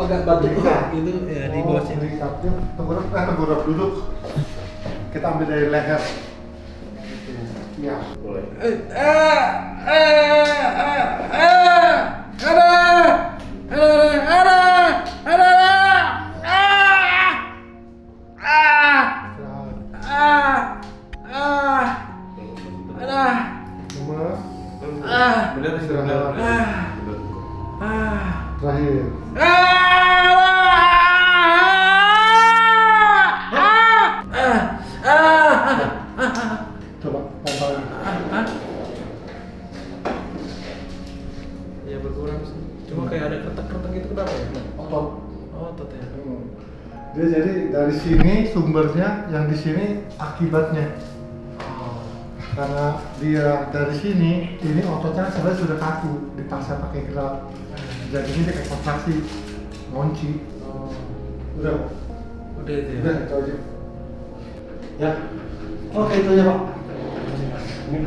agak batuk Itu ya di bawah sini. Diikatnya tengkurap duduk. Kita ambil dari leher. Iya. Boleh. Bener sih, bener. Terakhir. Coba tangan. Ya berkurang sih. Cuma kayak ada kretek-kretek gitu, kenapa ya? Otot. Oh, otot ya. Dia jadi dari sini sumbernya, yang di sini akibatnya. Karena dia dari sini, ini ototnya sebenarnya sudah kaku, dipaksa pakai gerak. Jadi ini dia kayak kontraksi, ngunci. Udah, Udah itu ya. udah itu aja. Ya, oke itu aja Pak. Ini